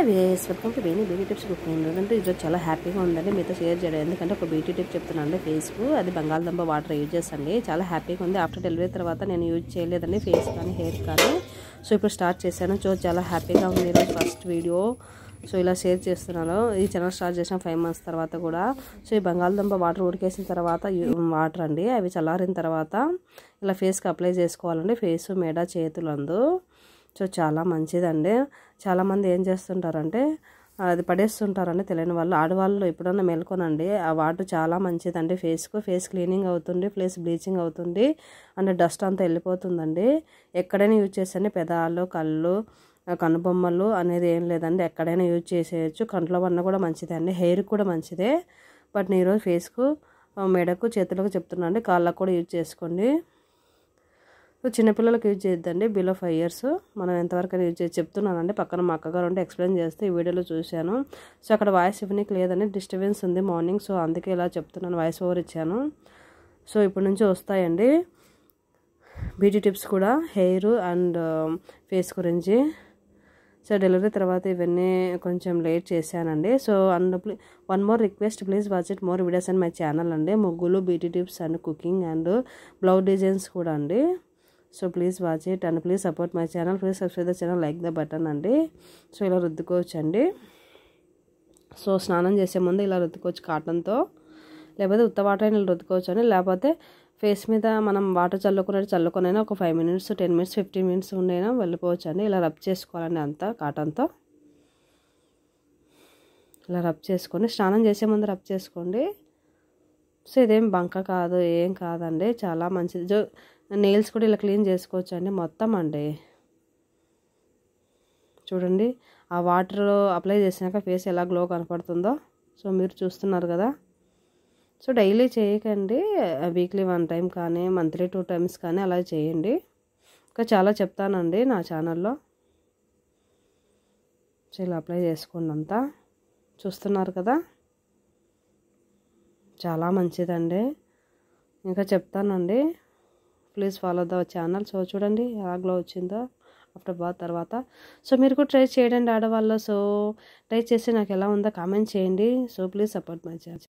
Welcome to Veni beauty tips cooking. ఎందుకంటే ఈరోజు చాలా హ్యాపీగా ఉందండి మీతో షేర్ చేయడం. ఎందుకంటే ఒక బ్యూటీ టిప్ చెప్తున్నాను ఫేస్కు. అది బంగాళదుంప వాటర్ యూజ్ చేస్తాండి. చాలా హ్యాపీగా ఉంది. ఆఫ్టర్ డెలివరీ తర్వాత నేను యూజ్ చేయలేదండి ఫేస్ కానీ హెయిర్ కానీ. సో ఇప్పుడు స్టార్ట్ చేశాను. సో చాలా హ్యాపీగా ఉంది ఈరోజు ఫస్ట్ వీడియో. సో ఇలా షేర్ చేస్తున్నాను. ఈ ఛానల్ స్టార్ట్ చేసిన 5 months తర్వాత కూడా. సో ఈ బంగాళదుంప వాటర్ ఉడికేసిన తర్వాత వాటర్ అండి అవి చల్లారిన తర్వాత ఇలా ఫేస్కి అప్లై చేసుకోవాలండి. ఫేసు మెడ చేతులందు. సో చాలా మంచిదండి. చాలామంది ఏం చేస్తుంటారంటే అది పడేస్తుంటారండి తెలియని వాళ్ళు. ఆడవాళ్ళు ఎప్పుడన్నా మేల్కొనండి ఆ వాటర్ చాలా మంచిదండి ఫేస్కు. ఫేస్ క్లీనింగ్ అవుతుంది, ప్లస్ బ్లీచింగ్ అవుతుంది, అండ్ డస్ట్ అంతా వెళ్ళిపోతుందండి. ఎక్కడైనా యూజ్ చేసండి, పెదాలు, కళ్ళు, కనుబొమ్మలు అనేది ఏం లేదండి, ఎక్కడైనా యూజ్ చేసేయచ్చు. కంట్లో వన్న కూడా మంచిదే అండి, హెయిర్ కూడా మంచిదే. బట్ నేను ఈరోజు ఫేస్కు, మెడకు, చేతులకు చెప్తున్నాను అండి. కాళ్ళకు కూడా యూజ్ చేసుకోండి. చిన్నపిల్లలకు యూజ్ చేయొద్దండి, బిలో 5 years. మనం ఎంతవరకు యూజ్ చేసి చెప్తున్నానండి. పక్కన మా అక్కగారు ఉంటే ఎక్స్ప్లెయిన్ చేస్తే ఈ వీడియోలో చూశాను. సో అక్కడ వాయిస్ ఇవ్వనికి లేదండి, డిస్టర్బెన్స్ ఉంది మార్నింగ్. సో అందుకే ఇలా చెప్తున్నాను, వాయిస్ ఓవర్ ఇచ్చాను. సో ఇప్పటి నుంచి వస్తాయండి బ్యూటీ టిప్స్ కూడా హెయిర్ అండ్ ఫేస్ గురించి. సో డెలివరీ తర్వాత ఇవన్నీ కొంచెం లేట్ చేశానండి. So and one more request, please watch it more videos and my channel అండి. ముగ్గులు, beauty tips and cooking and blouse designs కూడా అండి. So please watch it and please support my channel. Please subscribe the channel, like the button అండి. So ఇలా రుద్దుకోవచ్చు అండి. So స్నానం చేసే ముందు ఇలా రుద్దుకోవచ్చు కాటన్తో, లేకపోతే ఉత్త వాటర్ అయినా రుద్దుకోవచ్చు అండి. లేకపోతే ఫేస్ మీద మనం వాటర్ చల్లుకొనైనా ఒక 5 minutes, 10 minutes, 15 minutes ఉండైనా వెళ్ళిపోవచ్చు అండి. ఇలా రబ్ చేసుకోవాలండి అంతా కాటన్తో. ఇలా రబ్ చేసుకొని స్నానం చేసే ముందు రబ్ చేసుకోండి. సో ఇదేం బంక కాదు, ఏం కాదండి, చాలా మంచిది. నెయిల్స్ కూడా ఇలా క్లీన్ చేసుకోవచ్చు అండి మొత్తం అండి. చూడండి ఆ వాటర్ అప్లై చేసినాక ఫేస్ ఎలా గ్లో కనపడుతుందో. సో మీరు చూస్తున్నారు కదా. సో డైలీ చేయకండి, వీక్లీ 1 time కానీ మంత్లీ 2 times కానీ అలా చేయండి. ఇంకా చాలా చెప్తానండి నా ఛానల్లో. సో ఇలా అప్లై చేసుకోండి అంతా. చూస్తున్నారు కదా, చాలా మంచిదండి. ఇంకా చెప్తానండి, please follow the channel. So చూడండి ఎలా గ్లో వచ్చిందో ఆఫ్టర్ బాత్ తర్వాత. సో మీరు కూడా ట్రై చేయండి ఆడవాళ్ళు. సో ట్రై చేసి నాకు ఎలా ఉందో కామెంట్ చేయండి. So please support my channel.